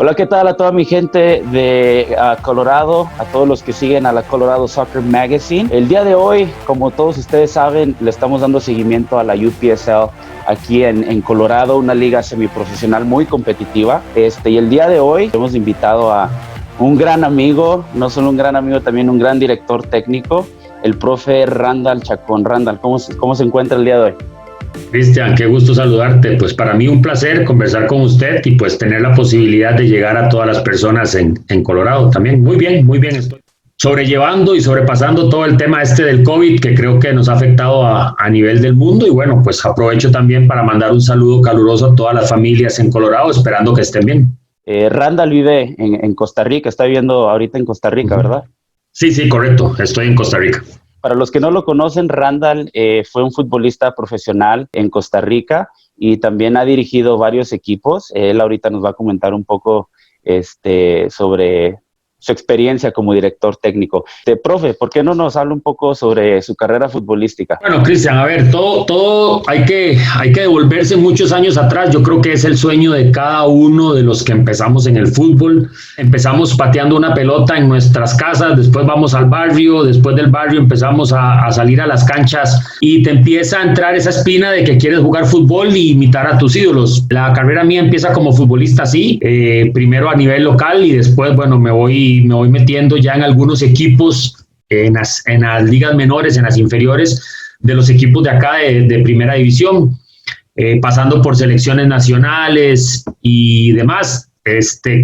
Hola, ¿qué tal a toda mi gente de Colorado, a todos los que siguen a la Colorado Soccer Magazine? El día de hoy, como todos ustedes saben, le estamos dando seguimiento a la UPSL aquí en Colorado, una liga semiprofesional muy competitiva. Y el día de hoy hemos invitado a un gran amigo, no solo un gran amigo, también un gran director técnico, el profe Randall Chacón. Randall, ¿cómo se encuentra el día de hoy? Cristian, qué gusto saludarte. Pues para mí un placer conversar con usted y pues tener la posibilidad de llegar a todas las personas en Colorado también. Muy bien estoy sobrellevando y sobrepasando todo el tema del COVID que creo que nos ha afectado a nivel del mundo. Y bueno, pues aprovecho también para mandar un saludo caluroso a todas las familias en Colorado, esperando que estén bien. Randall vive en Costa Rica, está viviendo ahorita en Costa Rica, ¿verdad? Sí, correcto, estoy en Costa Rica. Para los que no lo conocen, Randall fue un futbolista profesional en Costa Rica y también ha dirigido varios equipos. Él ahorita nos va a comentar un poco sobre su experiencia como director técnico. Profe, ¿por qué no nos habla un poco sobre su carrera futbolística? Bueno, Cristian, a ver, todo hay que devolverse muchos años atrás. Yo creo que es el sueño de cada uno de los que empezamos en el fútbol. Empezamos pateando una pelota en nuestras casas, después vamos al barrio, después del barrio empezamos a salir a las canchas y te empieza a entrar esa espina de que quieres jugar fútbol y imitar a tus ídolos. La carrera mía empieza como futbolista así, primero a nivel local y después, bueno, me voy metiendo ya en algunos equipos, en las ligas menores, en las inferiores de los equipos de acá de primera división, pasando por selecciones nacionales y demás.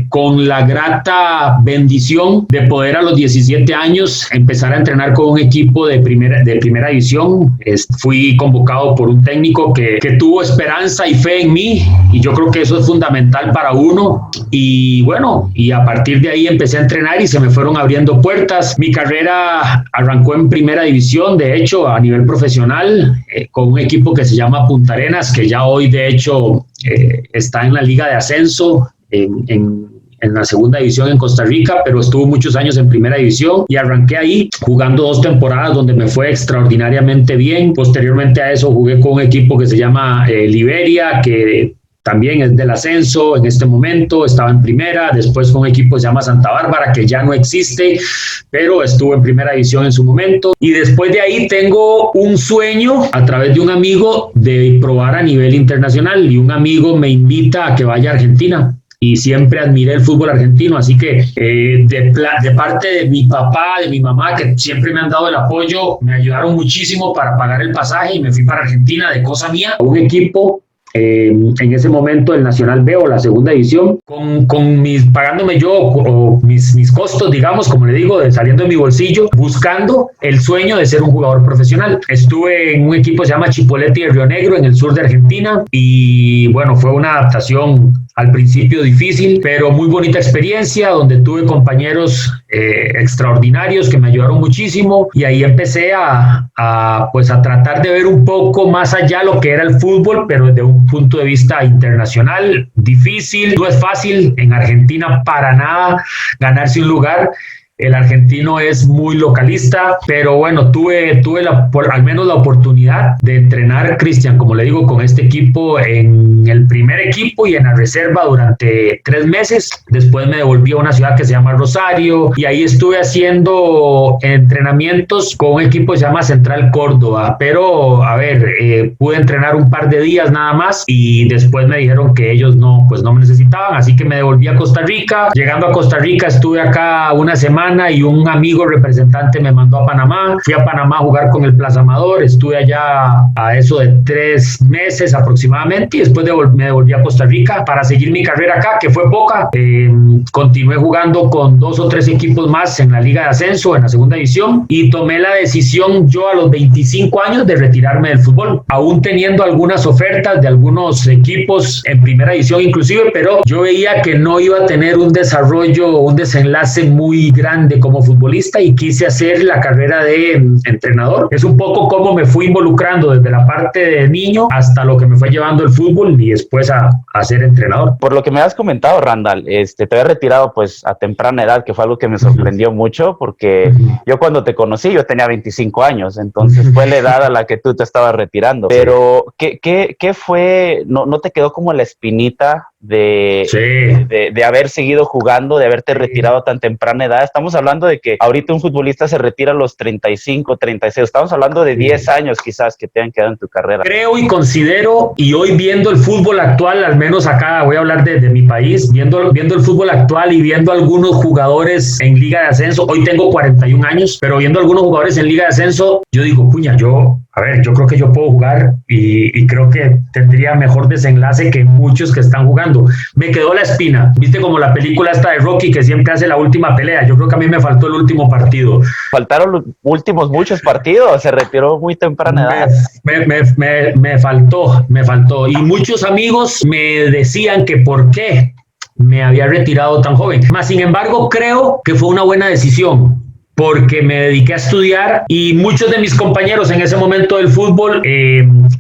Con la grata bendición de poder a los 17 años empezar a entrenar con un equipo de primera división. Fui convocado por un técnico que tuvo esperanza y fe en mí, y yo creo que eso es fundamental para uno. Y bueno, y a partir de ahí empecé a entrenar y se me fueron abriendo puertas. Mi carrera arrancó en primera división, de hecho, a nivel profesional, con un equipo que se llama Punta Arenas, que ya hoy, de hecho, está en la Liga de Ascenso, en la segunda división en Costa Rica, pero estuvo muchos años en primera división y arranqué ahí jugando 2 temporadas donde me fue extraordinariamente bien. Posteriormente a eso jugué con un equipo que se llama Liberia, que también es del ascenso en este momento, estaba en primera. Después con un equipo que se llama Santa Bárbara, que ya no existe, pero estuvo en primera división en su momento. Y después de ahí tengo un sueño a través de un amigo de probar a nivel internacional, y un amigo me invita a que vaya a Argentina. Y siempre admiré el fútbol argentino, así que de parte de mi papá, de mi mamá, que siempre me han dado el apoyo, me ayudaron muchísimo para pagar el pasaje y me fui para Argentina de cosa mía, un equipo. En ese momento el Nacional B, o la segunda división, pagándome yo o mis costos, digamos, como le digo, saliendo de mi bolsillo, buscando el sueño de ser un jugador profesional. Estuve en un equipo que se llama Chipoleti de Río Negro, en el sur de Argentina, y bueno, fue una adaptación al principio difícil, pero muy bonita experiencia, donde tuve compañeros extraordinarios que me ayudaron muchísimo, y ahí empecé a tratar de ver un poco más allá lo que era el fútbol, pero desde un punto de vista internacional. Difícil, no es fácil en Argentina para nada ganarse un lugar. El argentino es muy localista, pero bueno, tuve al menos la oportunidad de entrenar, Cristian, como le digo, con este equipo en el primer equipo y en la reserva durante 3 meses. Después me devolví a una ciudad que se llama Rosario, y ahí estuve haciendo entrenamientos con un equipo que se llama Central Córdoba, pero a ver, pude entrenar un par de días nada más y después me dijeron que ellos no me necesitaban, así que me devolví a Costa Rica. Llegando a Costa Rica estuve acá una semana y un amigo representante me mandó a Panamá. Fui a Panamá a jugar con el Plaza Amador, estuve allá a eso de 3 meses aproximadamente, y después me devolví a Costa Rica para seguir mi carrera acá, que fue poca. Continué jugando con 2 o 3 equipos más en la Liga de Ascenso, en la segunda división, y tomé la decisión yo a los 25 años de retirarme del fútbol, aún teniendo algunas ofertas de algunos equipos en primera división inclusive, pero yo veía que no iba a tener un desarrollo, un desenlace muy grande como futbolista, y quise hacer la carrera de entrenador. Es un poco como me fui involucrando desde la parte de niño hasta lo que me fue llevando el fútbol y después a ser entrenador. Por lo que me has comentado, Randall, te había retirado pues a temprana edad, que fue algo que me sorprendió mucho, porque yo cuando te conocí yo tenía 25 años, entonces fue la edad a la que tú te estabas retirando. Pero ¿qué fue? ¿No te quedó como la espinita de, de haber seguido jugando, de haberte retirado a tan temprana edad. Estamos hablando de que ahorita un futbolista se retira a los 35, 36. Estamos hablando de 10 años quizás que te han quedado en tu carrera. Creo y considero, y hoy viendo el fútbol actual, al menos acá voy a hablar de mi país, viendo el fútbol actual y viendo algunos jugadores en Liga de Ascenso, hoy tengo 41 años, pero viendo algunos jugadores en Liga de Ascenso, yo digo, puña, yo creo que yo puedo jugar y creo que tendría mejor desenlace que muchos que están jugando. Me quedó la espina, viste como la película esta de Rocky que siempre hace la última pelea. Yo creo que a mí me faltó el último partido. Faltaron los últimos muchos partidos, se retiró muy temprana edad. Me faltó. Y muchos amigos me decían que por qué me había retirado tan joven. Mas, sin embargo, creo que fue una buena decisión, porque me dediqué a estudiar y muchos de mis compañeros en ese momento del fútbol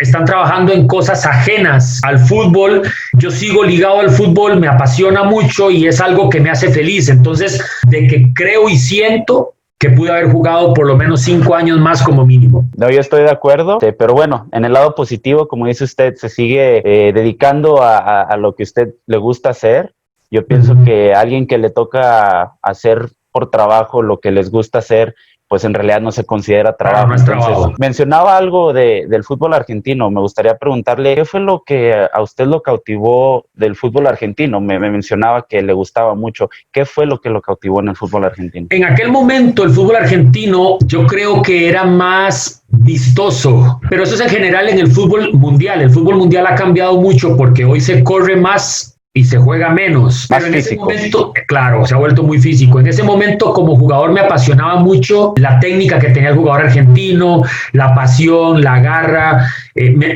están trabajando en cosas ajenas al fútbol. Yo sigo ligado al fútbol, me apasiona mucho y es algo que me hace feliz. Entonces, de que creo y siento que pude haber jugado por lo menos 5 años más como mínimo. No, yo estoy de acuerdo, pero bueno, en el lado positivo, como dice usted, se sigue dedicando a lo que a usted le gusta hacer. Yo pienso que alguien que le toca hacer por trabajo lo que les gusta hacer, pues en realidad no se considera trabajo. No es trabajo. Mencionaba algo del fútbol argentino. Me gustaría preguntarle, ¿qué fue lo que a usted lo cautivó del fútbol argentino? Me mencionaba que le gustaba mucho. ¿Qué fue lo que lo cautivó en el fútbol argentino? En aquel momento el fútbol argentino yo creo que era más vistoso, pero eso es en general en el fútbol mundial. El fútbol mundial ha cambiado mucho porque hoy se corre más y se juega menos. Pero en ese momento, claro, se ha vuelto muy físico. En ese momento, como jugador, me apasionaba mucho la técnica que tenía el jugador argentino, la pasión, la garra.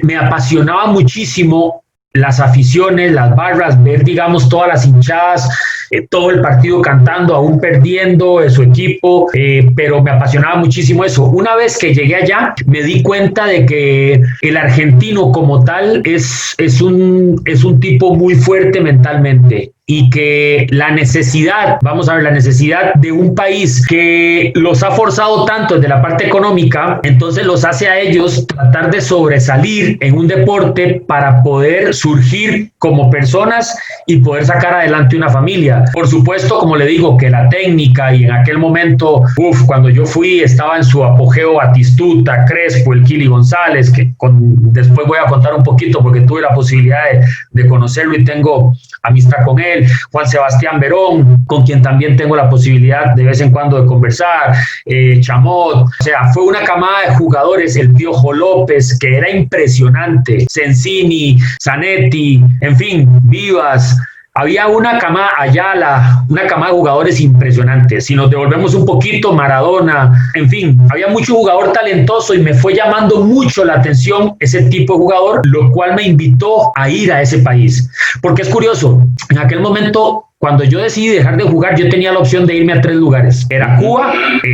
Me apasionaba muchísimo las aficiones, las barras, ver, digamos, todas las hinchadas, todo el partido cantando, aún perdiendo su equipo, pero me apasionaba muchísimo eso. Una vez que llegué allá, me di cuenta de que el argentino como tal es un tipo muy fuerte mentalmente, y que la necesidad de un país que los ha forzado tanto desde la parte económica, entonces los hace a ellos tratar de sobresalir en un deporte para poder surgir como personas y poder sacar adelante una familia. Por supuesto, como le digo, que la técnica, y en aquel momento, cuando yo fui, estaba en su apogeo Batistuta, Crespo, el Kili González, que después voy a contar un poquito porque tuve la posibilidad de conocerlo y tengo amistad con él. Juan Sebastián Verón, con quien también tengo la posibilidad de vez en cuando de conversar, Chamot, o sea, fue una camada de jugadores, el Piojo López, que era impresionante, Sensini, Zanetti, en fin, Vivas. Había una camada, Ayala, una camada de jugadores impresionantes. Si nos devolvemos un poquito, Maradona, en fin, había mucho jugador talentoso y me fue llamando mucho la atención ese tipo de jugador, lo cual me invitó a ir a ese país. Porque es curioso, en aquel momento, cuando yo decidí dejar de jugar, yo tenía la opción de irme a 3 lugares. Era Cuba,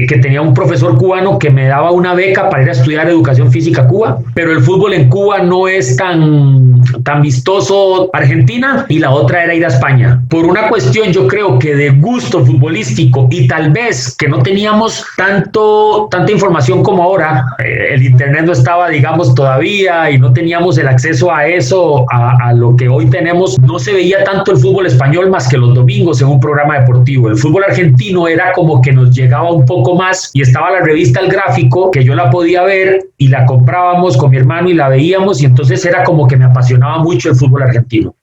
que tenía un profesor cubano que me daba una beca para ir a estudiar educación física a Cuba, pero el fútbol en Cuba no es tan vistoso. Argentina, y la otra era ir a España. Por una cuestión, yo creo que de gusto futbolístico, y tal vez que no teníamos tanta información como ahora. El internet no estaba, digamos, todavía, y no teníamos el acceso a eso, a lo que hoy tenemos. No se veía tanto el fútbol español más que los domingos en un programa deportivo. El fútbol argentino era como que nos llegaba un poco más, y estaba la revista El Gráfico, que yo la podía ver y la comprábamos con mi hermano y la veíamos, y entonces era como que me apasionaba mucho el fútbol argentino.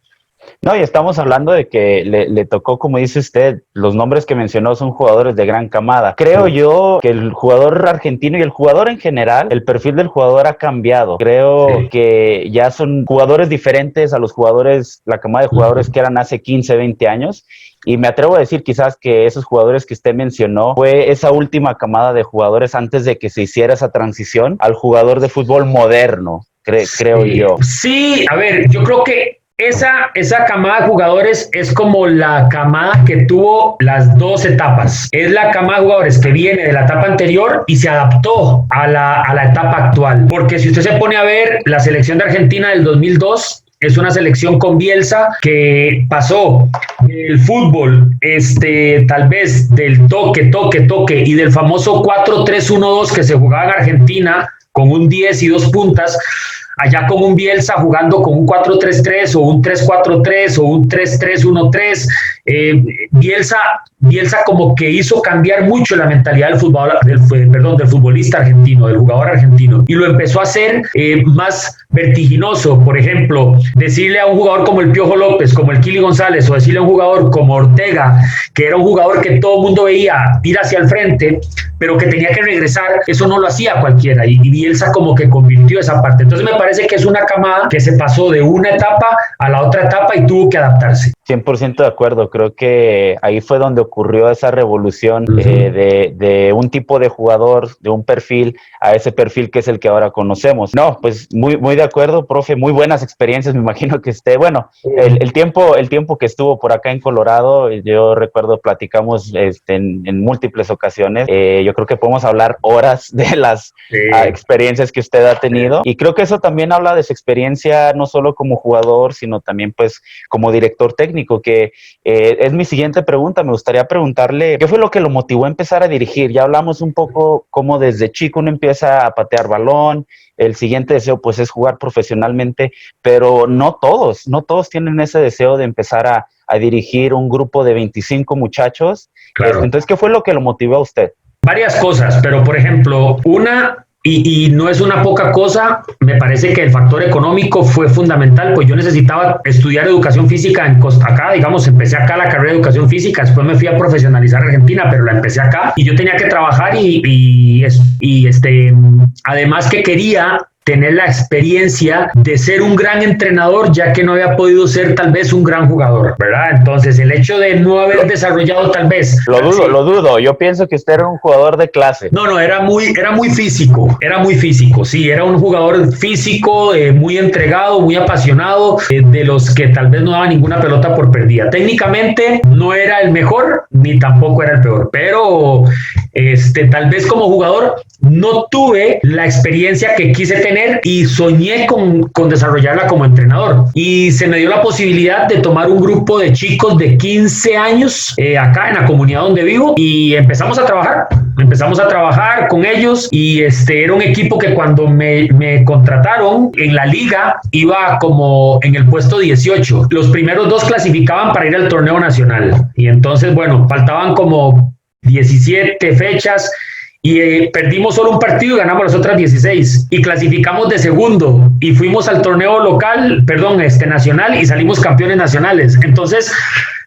No, y estamos hablando de que le tocó, como dice usted, los nombres que mencionó son jugadores de gran camada. Creo yo que el jugador argentino y el jugador en general, el perfil del jugador ha cambiado. Creo que ya son jugadores diferentes a los jugadores, la camada de jugadores que eran hace 15, 20 años. Y me atrevo a decir quizás que esos jugadores que usted mencionó fue esa última camada de jugadores antes de que se hiciera esa transición al jugador de fútbol moderno, creo yo. Sí, a ver, yo creo que esa camada de jugadores es como la camada que tuvo las 2 etapas. Es la camada de jugadores que viene de la etapa anterior y se adaptó a la etapa actual. Porque si usted se pone a ver la selección de Argentina del 2002, es una selección con Bielsa que pasó del fútbol, tal vez del toque, y del famoso 4-3-1-2 que se jugaba en Argentina con un 10 y 2 puntas, allá con un Bielsa jugando con un 4-3-3 o un 3-4-3 o un 3-3-1-3. Bielsa como que hizo cambiar mucho la mentalidad del futbolista argentino, del jugador argentino, y lo empezó a hacer más vertiginoso. Por ejemplo, decirle a un jugador como el Piojo López, como el Kili González, o decirle a un jugador como Ortega, que era un jugador que todo el mundo veía ir hacia el frente, pero que tenía que regresar, eso no lo hacía cualquiera, y Bielsa como que convirtió esa parte. Entonces me parece que es una camada que se pasó de una etapa a la otra etapa y tuvo que adaptarse. 100% de acuerdo, creo que ahí fue donde ocurrió esa revolución de un tipo de jugador, de un perfil, a ese perfil que es el que ahora conocemos. No, pues muy de acuerdo, profe, muy buenas experiencias, me imagino que el tiempo que estuvo por acá en Colorado, yo recuerdo platicamos en múltiples ocasiones, yo creo que podemos hablar horas de las experiencias que usted ha tenido, y creo que eso también habla de su experiencia no solo como jugador, sino también pues como director técnico, que es mi siguiente pregunta. Me gustaría preguntarle, ¿qué fue lo que lo motivó a empezar a dirigir? Ya hablamos un poco cómo desde chico uno empieza a patear balón, el siguiente deseo pues es jugar profesionalmente, pero no todos tienen ese deseo de empezar a dirigir un grupo de 25 muchachos. Claro. Entonces, ¿qué fue lo que lo motivó a usted? Varias cosas, pero por ejemplo, y no es una poca cosa, me parece que el factor económico fue fundamental, pues yo necesitaba estudiar educación física acá, digamos, empecé acá la carrera de educación física, después me fui a profesionalizar a Argentina, pero la empecé acá y yo tenía que trabajar además que quería tener la experiencia de ser un gran entrenador, ya que no había podido ser tal vez un gran jugador, ¿verdad? Entonces el hecho de no haber desarrollado tal vez... Lo dudo, yo pienso que usted era un jugador de clase. No, era muy físico, sí, era un jugador físico, muy entregado, muy apasionado, de los que tal vez no daba ninguna pelota por perdida. Técnicamente no era el mejor, ni tampoco era el peor, pero tal vez como jugador no tuve la experiencia que quise tener y soñé con desarrollarla como entrenador. Y se me dio la posibilidad de tomar un grupo de chicos de 15 años acá en la comunidad donde vivo y empezamos a trabajar con ellos y era un equipo que cuando me contrataron en la liga iba como en el puesto 18. Los primeros 2 clasificaban para ir al torneo nacional y entonces, bueno, faltaban como 17 fechas y perdimos solo un partido y ganamos las otras 16 y clasificamos de segundo y fuimos al torneo nacional y salimos campeones nacionales. Entonces,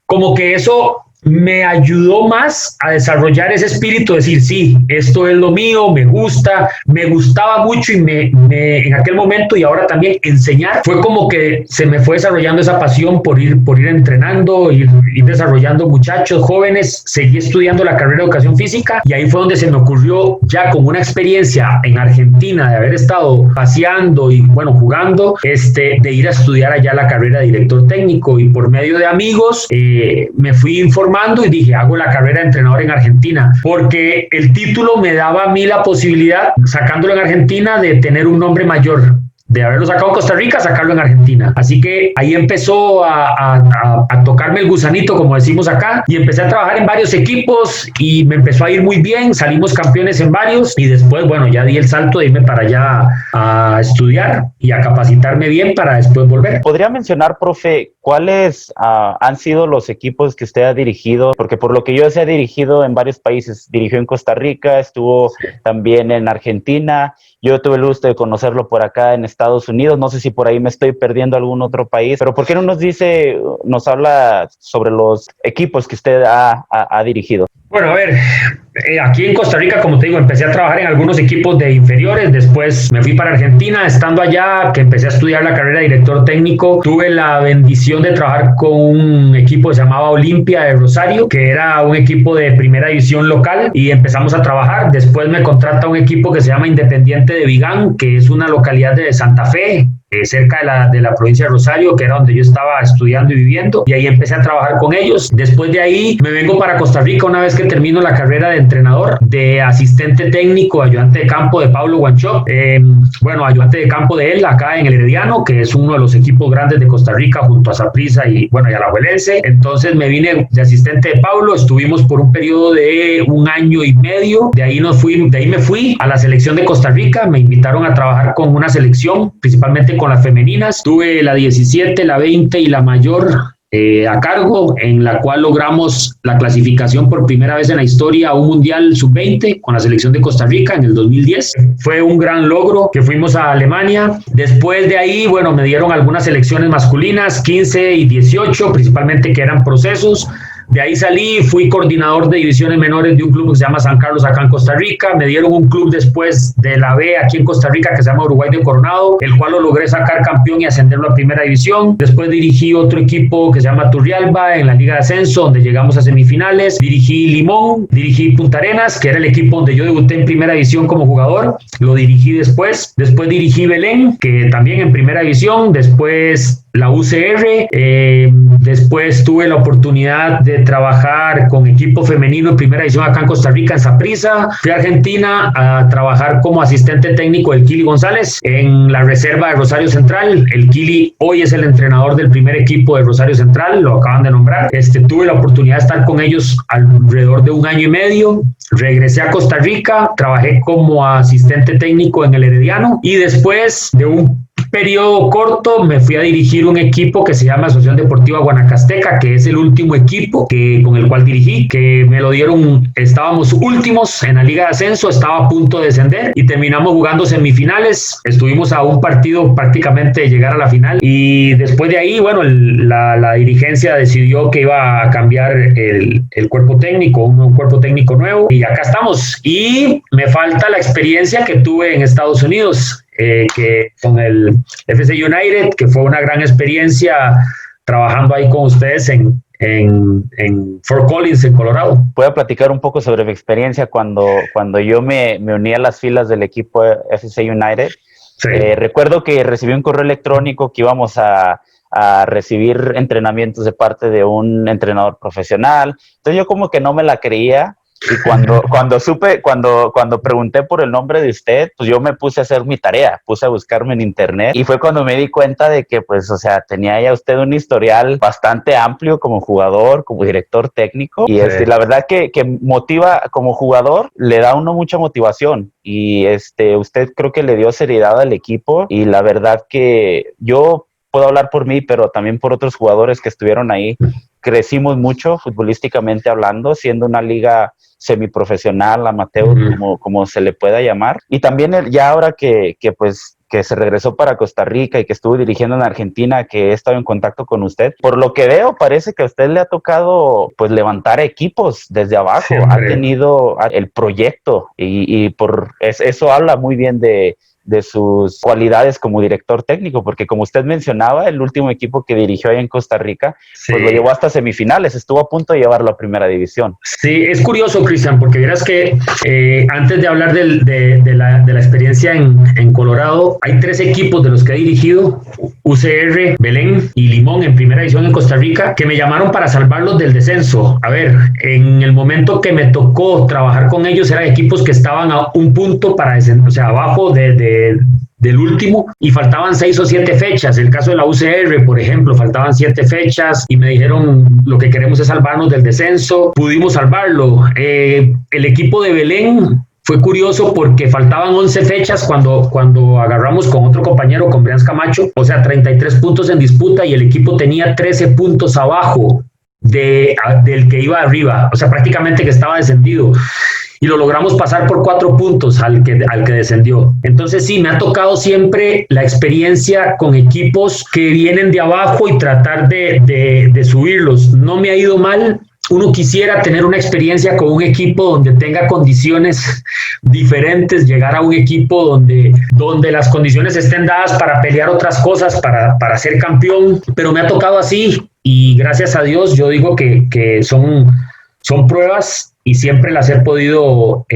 como que eso me ayudó más a desarrollar ese espíritu de decir, sí, esto es lo mío, me gustaba mucho y en aquel momento y ahora también enseñar, fue como que se me fue desarrollando esa pasión por ir entrenando, ir desarrollando muchachos jóvenes, seguí estudiando la carrera de educación física y ahí fue donde se me ocurrió ya con una experiencia en Argentina de haber estado paseando y bueno, jugando, de ir a estudiar allá la carrera de director técnico y por medio de amigos me fui informando y dije, hago la carrera de entrenador en Argentina, porque el título me daba a mí la posibilidad, sacándolo en Argentina, de tener un nombre mayor, de haberlo sacado en Costa Rica, sacarlo en Argentina. Así que ahí empezó a tocarme el gusanito, como decimos acá, y empecé a trabajar en varios equipos y me empezó a ir muy bien, salimos campeones en varios y después, bueno, ya di el salto de irme para allá a estudiar y a capacitarme bien para después volver. ¿Podría mencionar, profe, cuáles han sido los equipos que usted ha dirigido? Porque por lo que yo se ha dirigido en varios países, dirigió en Costa Rica, estuvo también en Argentina, yo tuve el gusto de conocerlo por acá en Estados Unidos, no sé si por ahí me estoy perdiendo algún otro país, pero ¿por qué no nos habla sobre los equipos que usted ha dirigido? Bueno, a ver, aquí en Costa Rica, como te digo, empecé a trabajar en algunos equipos de inferiores, después me fui para Argentina, estando allá, que empecé a estudiar la carrera de director técnico, tuve la bendición de trabajar con un equipo que se llamaba Olimpia de Rosario, que era un equipo de primera división local, y empezamos a trabajar. Después me contrata un equipo que se llama Independiente de Vigán, que es una localidad de Santa Fe, cerca de la provincia de Rosario, que era donde yo estaba estudiando y viviendo, y ahí empecé a trabajar con ellos. Después de ahí me vengo para Costa Rica una vez que termino la carrera de entrenador, de asistente técnico, ayudante de campo de Pablo Guanchop, ayudante de campo de él acá en el Herediano, que es uno de los equipos grandes de Costa Rica junto a Saprissa y Alajuelense. Entonces me vine de asistente de Pablo, estuvimos por un periodo de 1 año y medio, de ahí me fui a la selección de Costa Rica, me invitaron a trabajar con una selección, principalmente con las femeninas, tuve la 17, la 20 y la mayor a cargo, en la cual logramos la clasificación por primera vez en la historia a un Mundial Sub-20 con la selección de Costa Rica en el 2010. Fue un gran logro que fuimos a Alemania. Después de ahí, me dieron algunas selecciones masculinas, 15 y 18, principalmente, que eran procesos. De ahí salí, fui coordinador de divisiones menores de un club que se llama San Carlos acá en Costa Rica. Me dieron un club después de la B aquí en Costa Rica que se llama Uruguay de Coronado, el cual lo logré sacar campeón y ascenderlo a primera división. Después dirigí otro equipo que se llama Turrialba en la Liga de Ascenso, donde llegamos a semifinales. Dirigí Limón, dirigí Punta Arenas, que era el equipo donde yo debuté en primera división como jugador. Lo dirigí después. Después dirigí Belén, que también en primera división. Después la UCR, después tuve la oportunidad de trabajar con equipo femenino en primera división acá en Costa Rica, en Saprissa. Fui a Argentina a trabajar como asistente técnico del Kili González en la reserva de Rosario Central. El Kili hoy es el entrenador del primer equipo de Rosario Central, lo acaban de nombrar. Tuve la oportunidad de estar con ellos alrededor de 1 año y medio. Regresé a Costa Rica, trabajé como asistente técnico en el Herediano y después de un periodo corto me fui a dirigir un equipo que se llama Asociación Deportiva Guanacasteca, que es el último equipo con el cual dirigí, que me lo dieron, estábamos últimos en la Liga de Ascenso, estaba a punto de descender y terminamos jugando semifinales, estuvimos a un partido prácticamente de llegar a la final y después de ahí, la dirigencia decidió que iba a cambiar el cuerpo técnico, un cuerpo técnico nuevo y acá estamos. Y me falta la experiencia que tuve en Estados Unidos, que con el FC United, que fue una gran experiencia trabajando ahí con ustedes en Fort Collins, en Colorado. Voy a platicar un poco sobre mi experiencia cuando yo me uní a las filas del equipo FC United. Sí. Recuerdo que recibí un correo electrónico que íbamos a recibir entrenamientos de parte de un entrenador profesional. Entonces yo como que no me la creía. Y cuando pregunté por el nombre de usted, pues yo me puse a hacer mi tarea, puse a buscarme en internet y fue cuando me di cuenta de que, tenía ya usted un historial bastante amplio como jugador, como director técnico y sí. La verdad que motiva como jugador, le da a uno mucha motivación y usted creo que le dio seriedad al equipo y la verdad que yo puedo hablar por mí, pero también por otros jugadores que estuvieron ahí. Crecimos mucho futbolísticamente hablando, siendo una liga semiprofesional, amateur, como se le pueda llamar. Y también ya ahora que se regresó para Costa Rica y que estuvo dirigiendo en Argentina, que he estado en contacto con usted, por lo que veo, parece que a usted le ha tocado levantar equipos desde abajo. Siempre. Ha tenido el proyecto y por eso habla muy bien de sus cualidades como director técnico, porque como usted mencionaba, el último equipo que dirigió ahí en Costa Rica, sí, lo llevó hasta semifinales, estuvo a punto de llevarlo a primera división. Sí, es curioso, Cristian, porque verás que antes de hablar de la experiencia en Colorado, hay 3 equipos de los que he dirigido, UCR, Belén y Limón en primera división en Costa Rica, que me llamaron para salvarlos del descenso. A ver, en el momento que me tocó trabajar con ellos, eran equipos que estaban a un punto para descender, o sea, abajo del último y faltaban 6 o 7 fechas. El caso de la UCR, por ejemplo, faltaban 7 fechas y me dijeron lo que queremos es salvarnos del descenso. Pudimos salvarlo. El equipo de Belén fue curioso porque faltaban 11 fechas cuando agarramos con otro compañero, con Brians Camacho, o sea, 33 puntos en disputa y el equipo tenía 13 puntos abajo del que iba arriba, o sea, prácticamente que estaba descendido. Y lo logramos pasar por 4 puntos al que descendió. Entonces sí, me ha tocado siempre la experiencia con equipos que vienen de abajo y tratar de subirlos. No me ha ido mal. Uno quisiera tener una experiencia con un equipo donde tenga condiciones diferentes, llegar a un equipo donde las condiciones estén dadas para pelear otras cosas, para ser campeón, pero me ha tocado así y gracias a Dios yo digo que son pruebas y siempre las he podido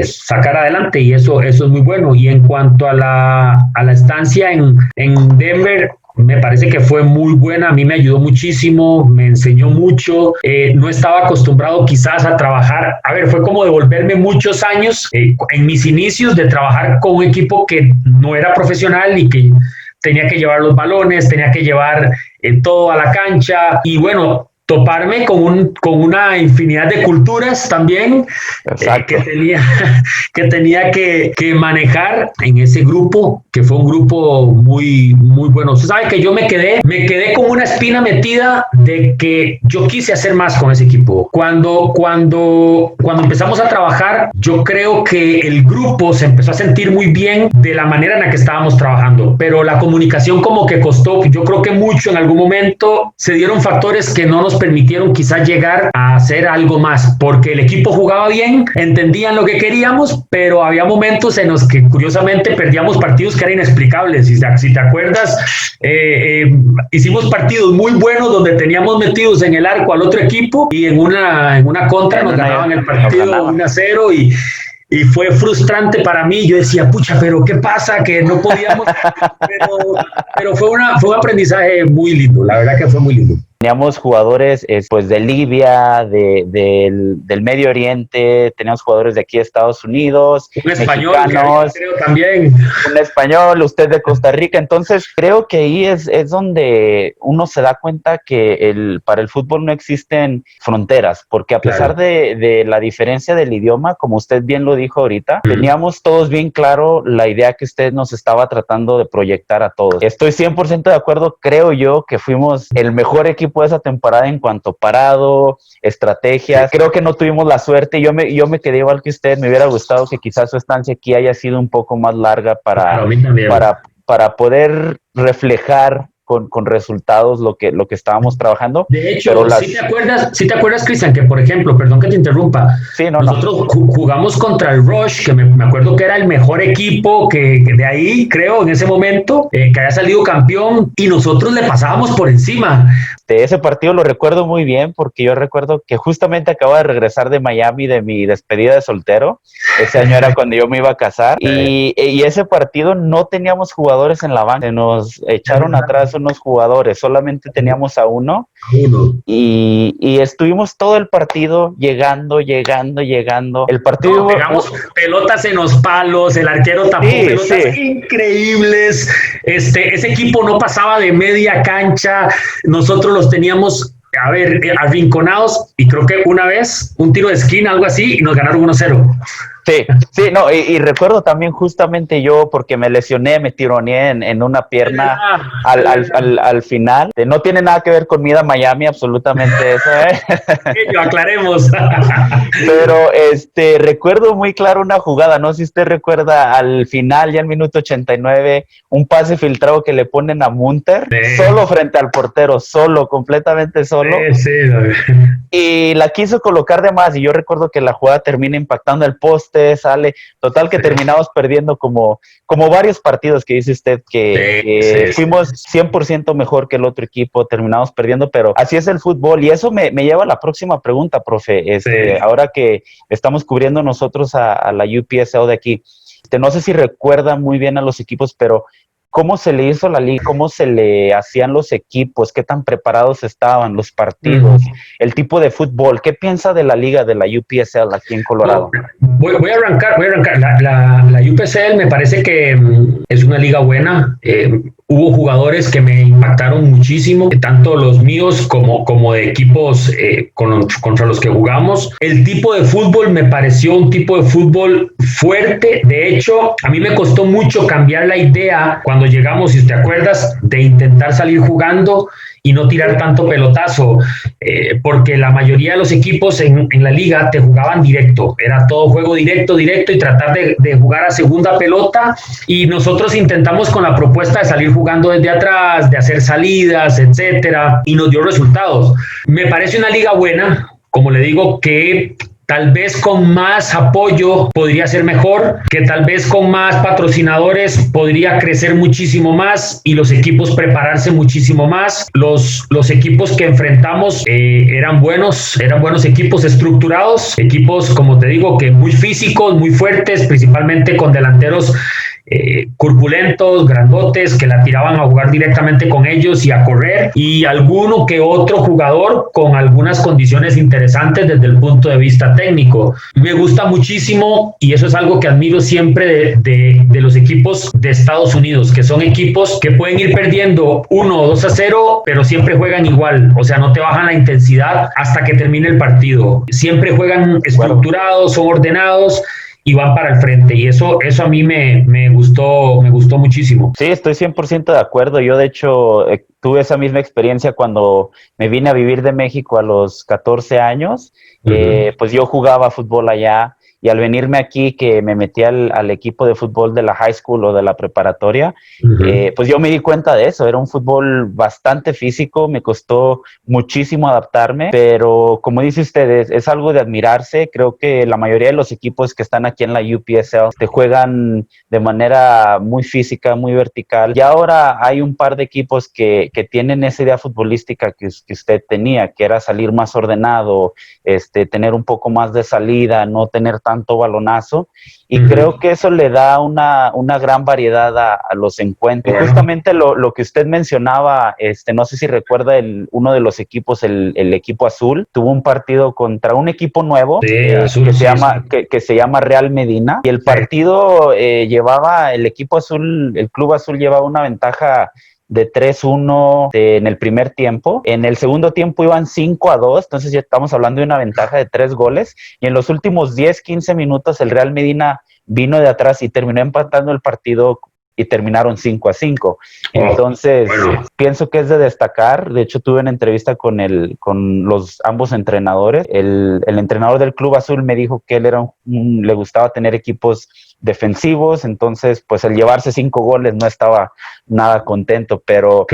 sacar adelante y eso es muy bueno. Y en cuanto a la estancia en Denver, me parece que fue muy buena, a mí me ayudó muchísimo, me enseñó mucho, no estaba acostumbrado quizás a trabajar, a ver, fue como devolverme muchos años en mis inicios de trabajar con un equipo que no era profesional y que tenía que llevar los balones, tenía que llevar todo a la cancha y bueno, toparme con una infinidad de culturas también que tenía que manejar en ese grupo, que fue un grupo muy, muy bueno. Usted sabe que yo me quedé con una espina metida de que yo quise hacer más con ese equipo. Cuando empezamos a trabajar, yo creo que el grupo se empezó a sentir muy bien de la manera en la que estábamos trabajando, pero la comunicación como que costó, yo creo que mucho en algún momento se dieron factores que no nos permitieron quizás llegar a hacer algo más, porque el equipo jugaba bien, entendían lo que queríamos, pero había momentos en los que curiosamente perdíamos partidos que eran inexplicables. Si te acuerdas, hicimos partidos muy buenos donde teníamos metidos en el arco al otro equipo y en una contra nos ganaban el partido 1-0 y fue frustrante para mí. Yo decía, pucha, pero ¿qué pasa? Que no podíamos. Pero fue un aprendizaje muy lindo, la verdad que fue muy lindo. Teníamos jugadores pues de Libia, del Medio Oriente, teníamos jugadores de aquí de Estados Unidos, un español, mexicanos, creo también. Un español, usted de Costa Rica. Entonces creo que ahí es donde uno se da cuenta que para el fútbol no existen fronteras, porque a pesar de la diferencia del idioma, como usted bien lo dijo ahorita, teníamos todos bien claro la idea que usted nos estaba tratando de proyectar a todos. Estoy 100% de acuerdo, creo yo que fuimos el mejor equipo de esa temporada en cuanto a parado, estrategias. Creo que no tuvimos la suerte. Yo me quedé igual que usted. Me hubiera gustado que quizás su estancia aquí haya sido un poco más larga para poder reflejar con resultados lo que estábamos trabajando. De hecho, ¿sí te acuerdas, Cristian, que por ejemplo, perdón que te interrumpa, nosotros jugamos contra el Rush, que me acuerdo que era el mejor equipo que de ahí, creo, en ese momento, que había salido campeón y nosotros le pasábamos por encima. Ese partido lo recuerdo muy bien porque yo recuerdo que justamente acabo de regresar de Miami de mi despedida de soltero. Ese año era cuando yo me iba a casar y ese partido no teníamos jugadores en la banca, nos echaron atrás unos jugadores, solamente teníamos a uno y estuvimos todo el partido llegando. El partido pegamos pelotas en los palos, el arquero tapó pelotas increíbles. Ese equipo no pasaba de media cancha, nosotros los teníamos arrinconados y creo que una vez un tiro de esquina, algo así, y nos ganaron 1-0. Sí, no, y recuerdo también justamente yo, porque me lesioné, me tironeé en una pierna al final. No tiene nada que ver con mi ida a Miami, absolutamente eso, Lo aclaremos. Pero recuerdo muy claro una jugada, no sé si usted recuerda, al final, ya en minuto 89, un pase filtrado que le ponen a Munter, solo frente al portero, completamente solo. Y la quiso colocar de más, y yo recuerdo que la jugada termina impactando el poste, sale, total que terminamos perdiendo como varios partidos que dice usted que fuimos 100% mejor que el otro equipo, terminamos perdiendo, pero así es el fútbol y eso me lleva a la próxima pregunta, profe. Ahora que estamos cubriendo nosotros a la UPSL de aquí, no sé si recuerda muy bien a los equipos, pero ¿cómo se le hizo la liga? ¿Cómo se le hacían los equipos? ¿Qué tan preparados estaban los partidos? El tipo de fútbol. ¿Qué piensa de la liga de la UPSL aquí en Colorado? Voy a arrancar. La UPSL me parece que es una liga buena. Hubo jugadores que me impactaron muchísimo, tanto los míos como de equipos contra los que jugamos. El tipo de fútbol me pareció un tipo de fútbol fuerte. De hecho, a mí me costó mucho cambiar la idea cuando llegamos, si te acuerdas, de intentar salir jugando y no tirar tanto pelotazo, porque la mayoría de los equipos en la liga te jugaban directo, era todo juego directo y tratar de jugar a segunda pelota, y nosotros intentamos con la propuesta de salir jugando desde atrás, de hacer salidas, etcétera, y nos dio resultados. Me parece una liga buena, como le digo, que tal vez con más apoyo podría ser mejor, que tal vez con más patrocinadores podría crecer muchísimo más y los equipos prepararse muchísimo más. Los equipos que enfrentamos eran buenos equipos estructurados, equipos, como te digo, que muy físicos, muy fuertes, principalmente con delanteros corpulentos, grandotes, que la tiraban a jugar directamente con ellos y a correr, y alguno que otro jugador con algunas condiciones interesantes desde el punto de vista técnico. Me gusta muchísimo, y eso es algo que admiro siempre de los equipos de Estados Unidos, que son equipos que pueden ir perdiendo 1 o 2-0, pero siempre juegan igual, o sea, no te bajan la intensidad hasta que termine el partido. Siempre juegan estructurados, son ordenados y van para el frente, y eso a mí me gustó muchísimo. Sí, estoy 100% de acuerdo. Yo, de hecho, tuve esa misma experiencia cuando me vine a vivir de México a los 14 años. Pues yo jugaba fútbol allá, y al venirme aquí, que me metí al equipo de fútbol de la high school o de la preparatoria, pues yo me di cuenta de eso. Era un fútbol bastante físico, me costó muchísimo adaptarme, pero como dice usted, es algo de admirarse. Creo que la mayoría de los equipos que están aquí en la UPSL juegan de manera muy física, muy vertical, y ahora hay un par de equipos que tienen esa idea futbolística que usted tenía, que era salir más ordenado, tener un poco más de salida, no tener tanto balonazo, y creo que eso le da una gran variedad a los encuentros. Y justamente lo que usted mencionaba, no sé si recuerda uno de los equipos, el equipo azul, tuvo un partido contra un equipo nuevo, azul, que se llama Real Medina, y el partido llevaba, el equipo azul, el club azul llevaba una ventaja de 3-1 en el primer tiempo. En el segundo tiempo iban 5-2, entonces ya estamos hablando de una ventaja de 3 goles, y en los últimos 10-15 minutos el Real Medina vino de atrás y terminó empatando el partido, y terminaron 5-5. Entonces, pienso que es de destacar. De hecho, tuve una entrevista con los ambos entrenadores. El entrenador del Club Azul me dijo que él le gustaba tener equipos defensivos, entonces pues el llevarse 5 goles no estaba nada contento, pero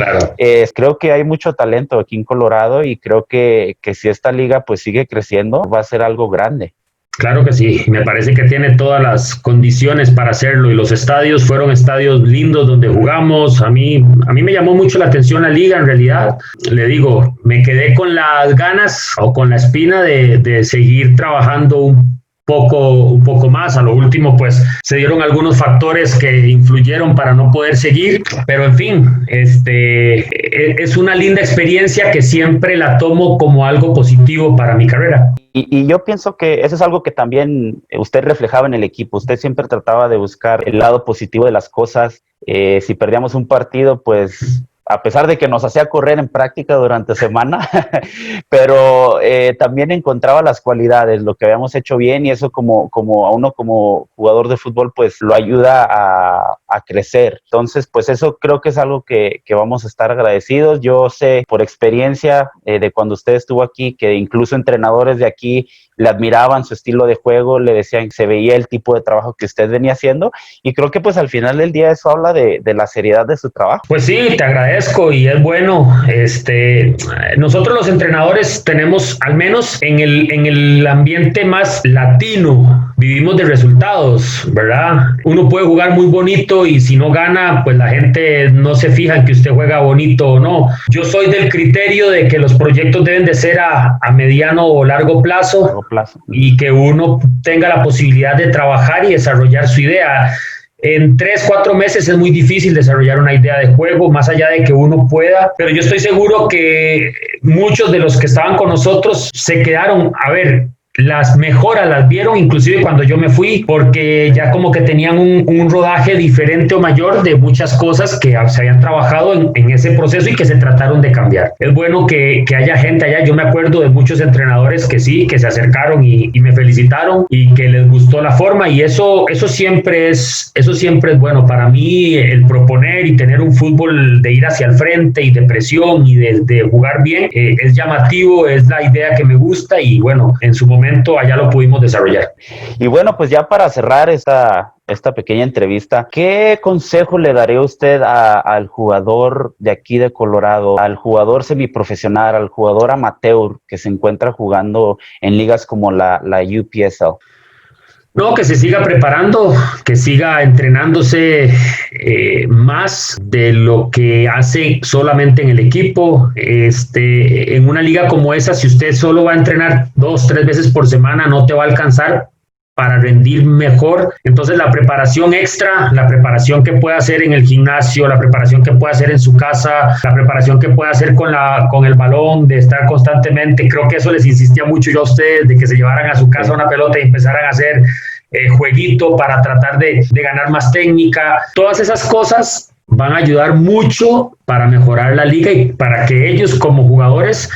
creo que hay mucho talento aquí en Colorado, y creo que si esta liga pues sigue creciendo, va a ser algo grande. Claro que sí, me parece que tiene todas las condiciones para hacerlo, y los estadios fueron estadios lindos donde jugamos. A mí me llamó mucho la atención la liga, en realidad. Le digo, me quedé con las ganas o con la espina de seguir trabajando un poco más. A lo último, pues, se dieron algunos factores que influyeron para no poder seguir, pero en fin, es una linda experiencia que siempre la tomo como algo positivo para mi carrera. Y yo pienso que eso es algo que también usted reflejaba en el equipo. Usted siempre trataba de buscar el lado positivo de las cosas. Si perdíamos un partido, pues, a pesar de que nos hacía correr en práctica durante semana, pero también encontraba las cualidades, lo que habíamos hecho bien, y eso como a uno como jugador de fútbol, pues lo ayuda a crecer. Entonces, pues eso creo que es algo que vamos a estar agradecidos. Yo sé por experiencia de cuando usted estuvo aquí, que incluso entrenadores de aquí le admiraban su estilo de juego, le decían que se veía el tipo de trabajo que usted venía haciendo, y creo que pues al final del día eso habla de la seriedad de su trabajo. Pues sí, te agradezco, y es bueno. Nosotros los entrenadores tenemos, al menos en el ambiente más latino, vivimos de resultados, ¿verdad? Uno puede jugar muy bonito, y si no gana, pues la gente no se fija en que usted juega bonito o no. Yo soy del criterio de que los proyectos deben de ser a mediano o largo plazo, y que uno tenga la posibilidad de trabajar y desarrollar su idea. En 3-4 meses es muy difícil desarrollar una idea de juego, más allá de que uno pueda, pero yo estoy seguro que muchos de los que estaban con nosotros se quedaron a ver. Las mejoras las vieron inclusive cuando yo me fui, porque ya como que tenían un rodaje diferente o mayor de muchas cosas que se habían trabajado en ese proceso y que se trataron de cambiar. Es bueno que haya gente allá. Yo me acuerdo de muchos entrenadores que sí, que se acercaron y me felicitaron, y que les gustó la forma, y eso siempre es bueno. Para mí, el proponer y tener un fútbol de ir hacia el frente y de presión y de jugar bien es llamativo, es la idea que me gusta, y bueno, en su momento allá lo pudimos desarrollar. Y bueno, pues ya para cerrar esta esta pequeña entrevista. ¿Qué consejo le daría usted al jugador de aquí de Colorado, al jugador semiprofesional, al jugador amateur que se encuentra jugando en ligas como la UPSL? No, que se siga preparando, que siga entrenándose más de lo que hace solamente en el equipo. En una liga como esa, si usted solo va a entrenar 2-3 veces por semana, no te va a alcanzar para rendir mejor. Entonces la preparación extra, la preparación que pueda hacer en el gimnasio, la preparación que pueda hacer en su casa, la preparación que pueda hacer con el balón, de estar constantemente, creo que eso les insistía mucho yo a ustedes, de que se llevaran a su casa una pelota y empezaran a hacer jueguito para tratar de ganar más técnica. Todas esas cosas van a ayudar mucho para mejorar la liga y para que ellos como jugadores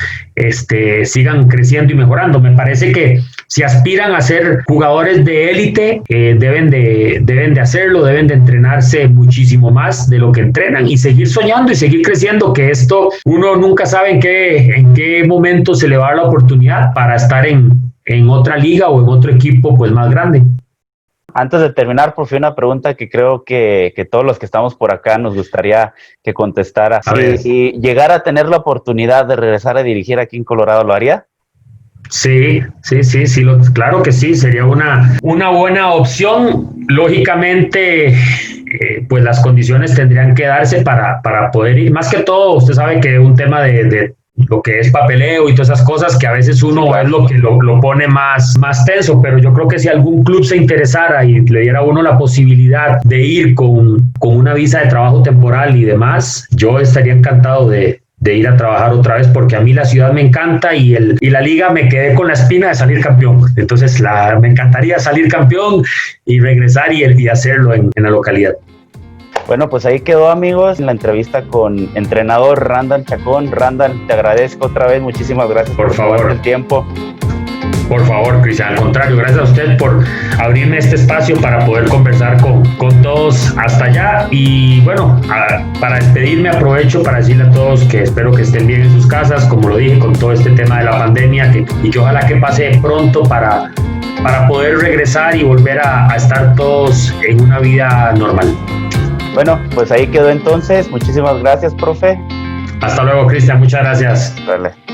sigan creciendo y mejorando. Me parece que si aspiran a ser jugadores de élite, deben de hacerlo, deben de entrenarse muchísimo más de lo que entrenan y seguir soñando y seguir creciendo, que esto uno nunca sabe en qué momento se le va a dar la oportunidad para estar en otra liga o en otro equipo pues más grande. Antes de terminar, profe, una pregunta que creo que todos los que estamos por acá nos gustaría que contestara. Si llegara a tener la oportunidad de regresar a dirigir aquí en Colorado, ¿lo haría? Sí, claro que sí, sería una buena opción. Lógicamente, pues las condiciones tendrían que darse para poder ir. Más que todo, usted sabe que un tema de lo que es papeleo y todas esas cosas que a veces uno es lo que lo pone más tenso, pero yo creo que si algún club se interesara y le diera a uno la posibilidad de ir con una visa de trabajo temporal y demás, yo estaría encantado de ir a trabajar otra vez, porque a mí la ciudad me encanta y la liga me quedé con la espina de salir campeón. Entonces me encantaría salir campeón y regresar y hacerlo en la localidad. Bueno, pues ahí quedó, amigos, la entrevista con entrenador Randall Chacón. Randall, te agradezco otra vez, muchísimas gracias por tomarte el tiempo. Por favor, Cristian, al contrario, gracias a usted por abrirme este espacio para poder conversar con todos hasta allá. Y bueno, para despedirme aprovecho para decirle a todos que espero que estén bien en sus casas, como lo dije, con todo este tema de la pandemia, y que ojalá que pase pronto para poder regresar y volver a estar todos en una vida normal. Bueno, pues ahí quedó entonces. Muchísimas gracias, profe. Hasta luego, Cristian. Muchas gracias. Dale.